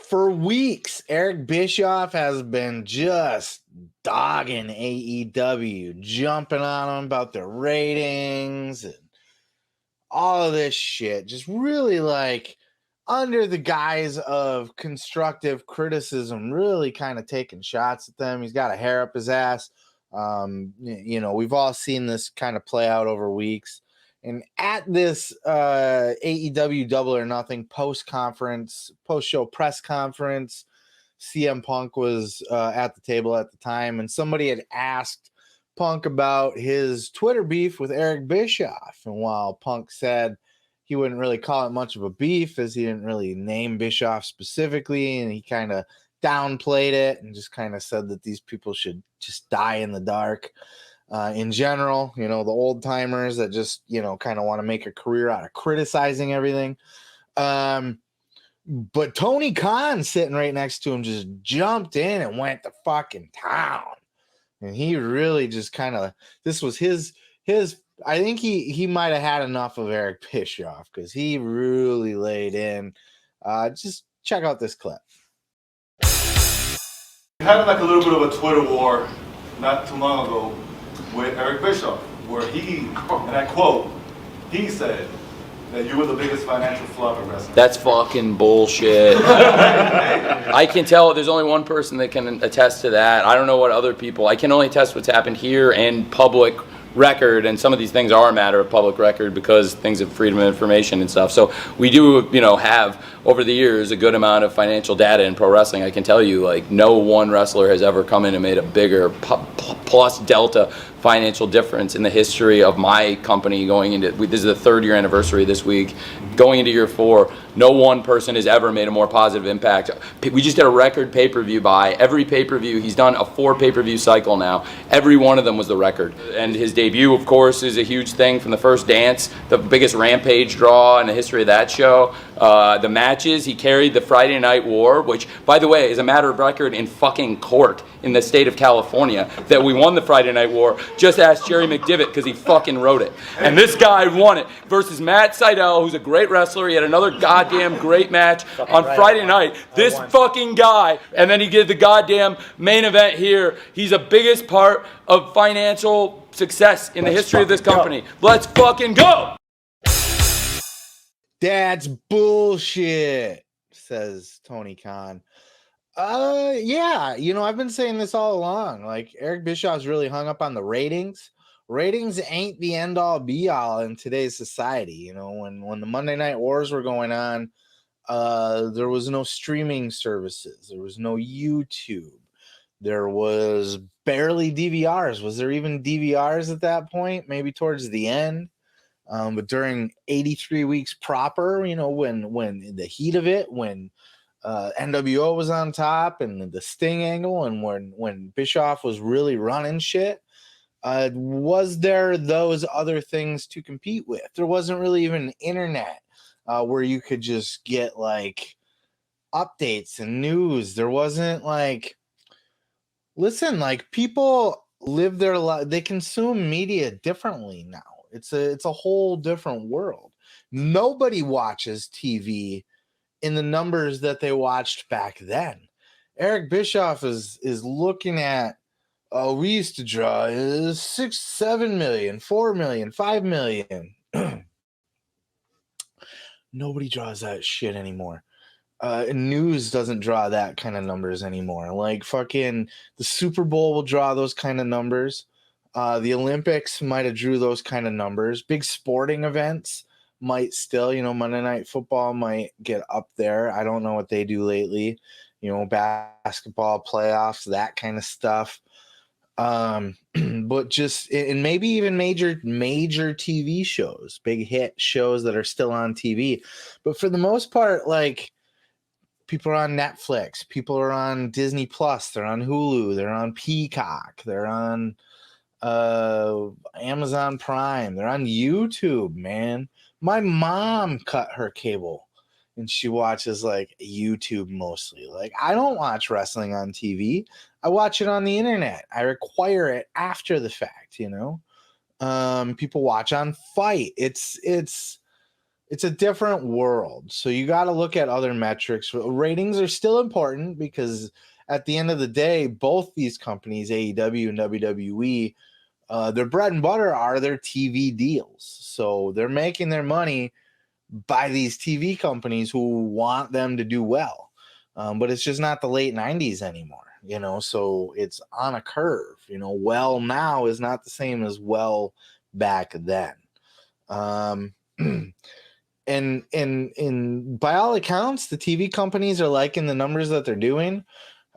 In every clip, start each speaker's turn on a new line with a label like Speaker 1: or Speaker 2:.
Speaker 1: For weeks, Eric Bischoff has been just dogging AEW, jumping on them about their ratings and all of this shit. Just really like under the guise of constructive criticism, really kind of taking shots at them. He's got a hair up his ass. We've all seen this kind of play out over weeks. And at this AEW Double or Nothing post-show press conference, CM Punk was at the table at the time, and somebody had asked Punk about his Twitter beef with Eric Bischoff. And while Punk said he wouldn't really call it much of a beef, as he didn't really name Bischoff specifically, and he kind of downplayed it and just kind of said that these people should just die in the dark. In general, the old timers that just, kind of want to make a career out of criticizing everything. But Tony Khan sitting right next to him just jumped in and went to fucking town. And he really just kind of, this was his, I think he might have had enough of Eric Bischoff because he really laid in. Just check out this clip.
Speaker 2: We had like a little bit of a Twitter war not too long ago with Eric Bischoff, where he, and I quote, he said that you were the biggest financial flop in wrestling.
Speaker 3: That's fucking bullshit. I can tell there's only one person that can attest to that. I don't know what other people, I can only attest what's happened here and public record, and some of these things are a matter of public record because things of freedom of information and stuff. So we do, have over the years a good amount of financial data in pro wrestling. I can tell you, like, no one wrestler has ever come in and made a bigger plus delta financial difference in the history of my company going into, this is the 3rd year anniversary this week, going into year 4. No one person has ever made a more positive impact. We just did a record pay-per-view buy. Every pay-per-view, he's done a 4 pay-per-view cycle now. Every one of them was the record. And his debut, of course, is a huge thing from the first dance, the biggest Rampage draw in the history of that show. The matches, he carried the Friday Night War, which, by the way, is a matter of record in fucking court in the state of California, that we won the Friday Night War. Just ask Jerry McDivitt, because he fucking wrote it. And this guy won it versus Matt Sydal, who's a great wrestler. He had another goddamn great match on Friday night. This fucking guy, and then he did the goddamn main event here. He's the biggest part of financial success in the history of this company. Let's fucking go!
Speaker 1: That's bullshit, says Tony Khan. Yeah, I've been saying this all along. Like, Eric Bischoff's really hung up on the ratings. Ratings ain't the end all be all in today's society. When the Monday Night Wars were going on, there was no streaming services. There was no YouTube. There was barely DVRs. Was there even DVRs at that point? Maybe towards the end. But during 83 weeks proper, when the heat of it, when NWO was on top and the Sting angle, and when Bischoff was really running shit, was there those other things to compete with? There wasn't really even internet where you could just get like updates and news. There wasn't people live their life. They consume media differently now. It's a whole different world. Nobody watches TV in the numbers that they watched back then. Eric Bischoff is looking at, we used to draw 6, 7 million, 4 million, 5 million. Nobody draws that shit anymore. News doesn't draw that kind of numbers anymore. Like fucking the Super Bowl will draw those kind of numbers. The Olympics might have drew those kind of numbers. Big sporting events might still, Monday Night Football might get up there. I don't know what they do lately. Basketball playoffs, that kind of stuff. But just, and maybe even major TV shows, big hit shows that are still on TV. But for the most part, like, people are on Netflix, people are on Disney Plus, they're on Hulu, they're on Peacock, they're on Amazon Prime, they're on YouTube, man. My mom cut her cable and she watches like YouTube mostly. Like, I don't watch wrestling on TV. I watch it on the internet. I require it after the fact, People watch on Fight. It's it's a different world. So you got to look at other metrics. Ratings are still important because at the end of the day, both these companies, AEW and WWE, their bread and butter are their TV deals. So they're making their money by these TV companies who want them to do well. But it's just not the late 90s anymore, so it's on a curve. Well now is not the same as well back then. And by all accounts, the TV companies are liking the numbers that they're doing.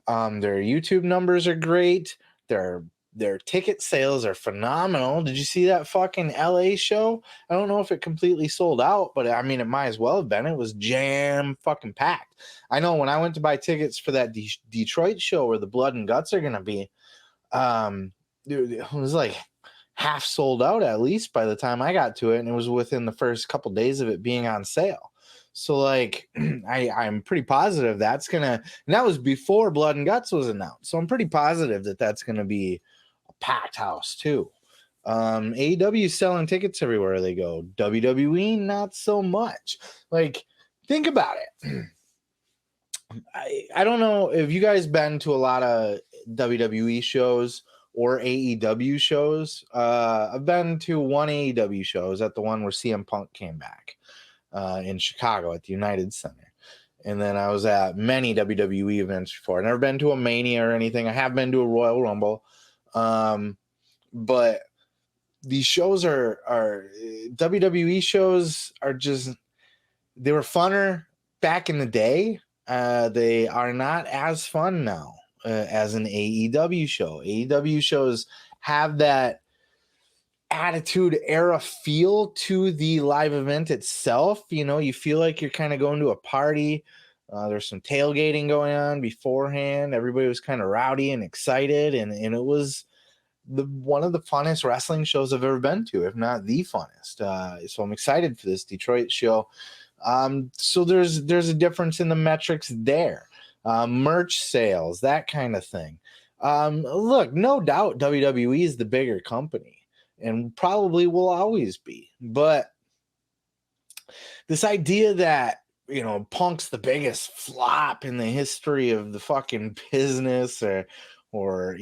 Speaker 1: Their YouTube numbers are great. Their ticket sales are phenomenal. Did you see that fucking LA show? I don't know if it completely sold out, but I mean, it might as well have been. It was jam fucking packed. I know when I went to buy tickets for that Detroit show where the blood and guts are going to be, dude, it was like half sold out at least by the time I got to it. And it was within the first couple days of it being on sale. So like, I'm pretty positive that's going to, and that was before Blood and Guts was announced. So I'm pretty positive that that's going to be a packed house too. AEW is selling tickets everywhere they go. WWE, not so much. Like, think about it. I don't know if you guys been to a lot of WWE shows or AEW shows. I've been to one AEW show. I was at the one where CM Punk came back in Chicago at the United Center. And then I was at many WWE events before. I've never been to a Mania or anything. I have been to a Royal Rumble. But these shows are WWE shows are just, they were funner back in the day. They are not as fun now as an AEW show. AEW shows have that attitude era feel to the live event itself. You feel like you're kind of going to a party. There's some tailgating going on beforehand. Everybody was kind of rowdy and excited, and it was one of the funnest wrestling shows I've ever been to, if not the funnest. So I'm excited for this Detroit show. So there's a difference in the metrics there. Merch sales, that kind of thing. Look, no doubt WWE is the bigger company and probably will always be. But this idea that, Punk's the biggest flop in the history of the fucking business or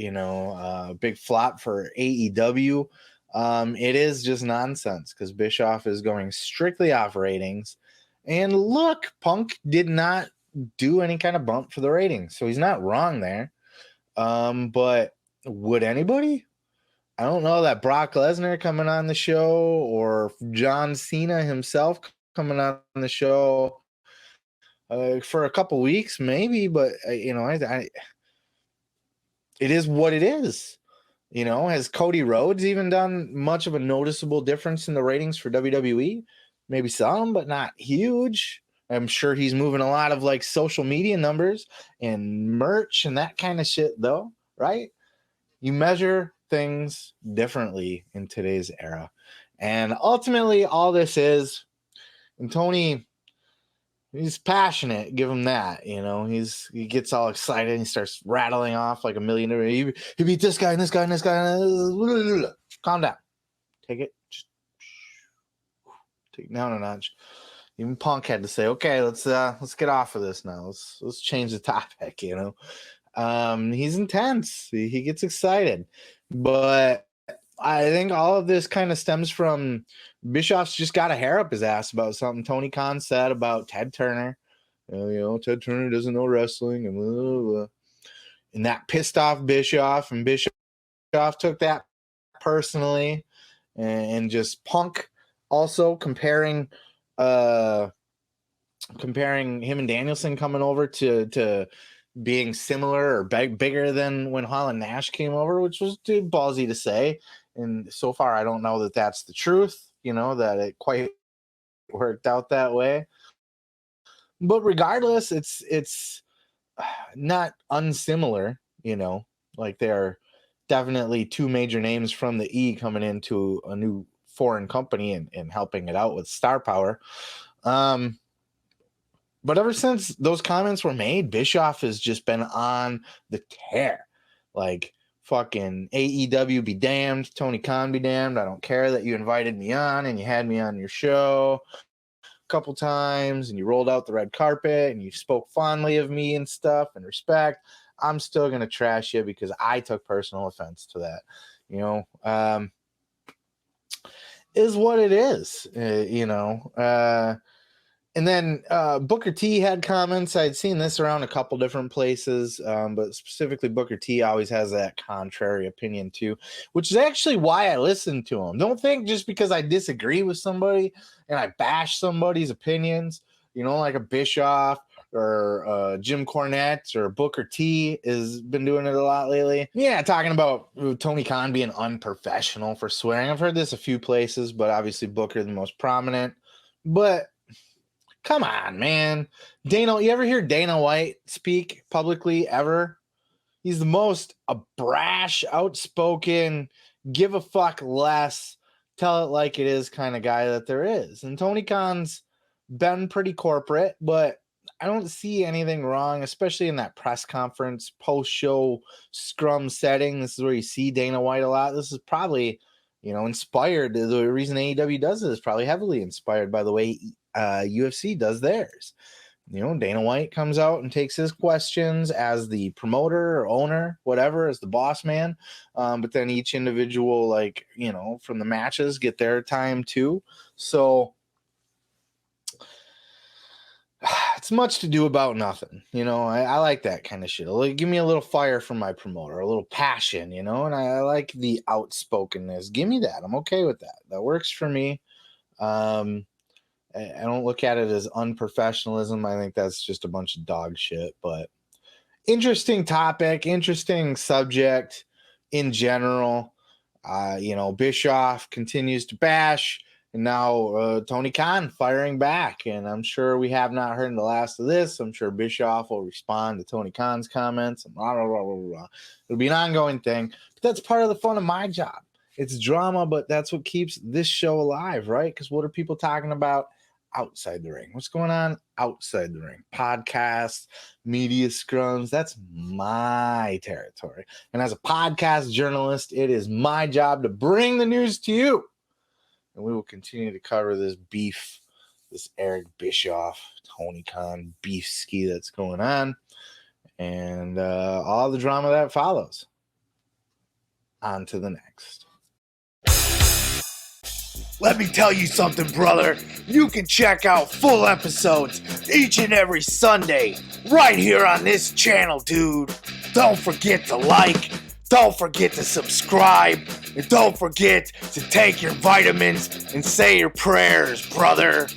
Speaker 1: big flop for AEW, it is just nonsense because Bischoff is going strictly off ratings. And look, Punk did not do any kind of bump for the ratings, so he's not wrong there. But would anybody? I don't know that Brock Lesnar coming on the show or John Cena himself coming on the show for a couple weeks, maybe. But it is what it is. Has Cody Rhodes even done much of a noticeable difference in the ratings for WWE? Maybe some, but not huge. I'm sure he's moving a lot of like social media numbers and merch and that kind of shit though, right? You measure things differently in today's era. And ultimately all this is, and Tony, he's passionate, give him that, he gets all excited and he starts rattling off like a million. He beat this guy and this guy and this guy. Calm down. Take it. Just take it down a notch. Even Punk had to say, okay, let's get off of this now. Let's change the topic, He's intense. He gets excited. But I think all of this kind of stems from Bischoff's just got a hair up his ass about something Tony Khan said about Ted Turner. Ted Turner doesn't know wrestling and blah, blah, blah. And that pissed off Bischoff, and Bischoff took that personally, and just Punk also comparing him and Danielson coming over to being similar or bigger than when Hall and Nash came over, which was too ballsy to say. And so far, I don't know that that's the truth, that it quite worked out that way. But regardless, it's not unsimilar, like they're definitely two major names from the E coming into a new foreign company and helping it out with star power. But ever since those comments were made, Bischoff has just been on the tear. Like, fucking AEW be damned, Tony Khan be damned. I don't care that you invited me on and you had me on your show. couple times and you rolled out the red carpet and you spoke fondly of me and stuff and respect, I'm still going to trash you because I took personal offense to that. You know, is what it is, you know. And then Booker T had comments. I'd seen this around a couple different places, but specifically Booker T always has that contrary opinion too, which is actually why I listen to him. Don't think just because I disagree with somebody and I bash somebody's opinions, you know, like a Bischoff or Jim Cornette or Booker T has been doing it a lot lately. Yeah, talking about Tony Khan being unprofessional for swearing. I've heard this a few places, but obviously Booker the most prominent. But come on, man. Dana, you ever hear Dana White speak publicly ever? He's the most brash, outspoken, give a fuck less, tell it like it is kind of guy that there is. And Tony Khan's been pretty corporate, but I don't see anything wrong, especially in that press conference, post-show scrum setting. This is where you see Dana White a lot. This is probably, you know, inspired. The reason AEW does it is probably heavily inspired by the way UFC does theirs. You know, Dana White comes out and takes his questions as the promoter or owner, whatever, as the boss man. But then each individual, like, you know, from the matches get their time too. So it's much to do about nothing. You know, I like that kind of shit. Like, give me a little fire from my promoter, a little passion, you know, and I like the outspokenness. Give me that. I'm okay with that. That works for me. I don't look at it as unprofessionalism. I think that's just a bunch of dog shit, but interesting topic, interesting subject in general. You know, Bischoff continues to bash, and now Tony Khan firing back, and I'm sure we have not heard the last of this. I'm sure Bischoff will respond to Tony Khan's comments, and blah, blah, blah, blah, blah. It'll be an ongoing thing, but that's part of the fun of my job. It's drama, but that's what keeps this show alive, right? Because what are people talking about outside the ring? What's going on outside the ring? Podcasts, media scrums, that's my territory. And as a podcast journalist, it is my job to bring the news to you. And we will continue to cover this beef, this Eric Bischoff, Tony Khan beef ski that's going on, and all the drama that follows. On to the next. Let me tell you something, brother. You can check out full episodes each and every Sunday right here on this channel, dude. Don't forget to like, don't forget to subscribe, and don't forget to take your vitamins and say your prayers, brother.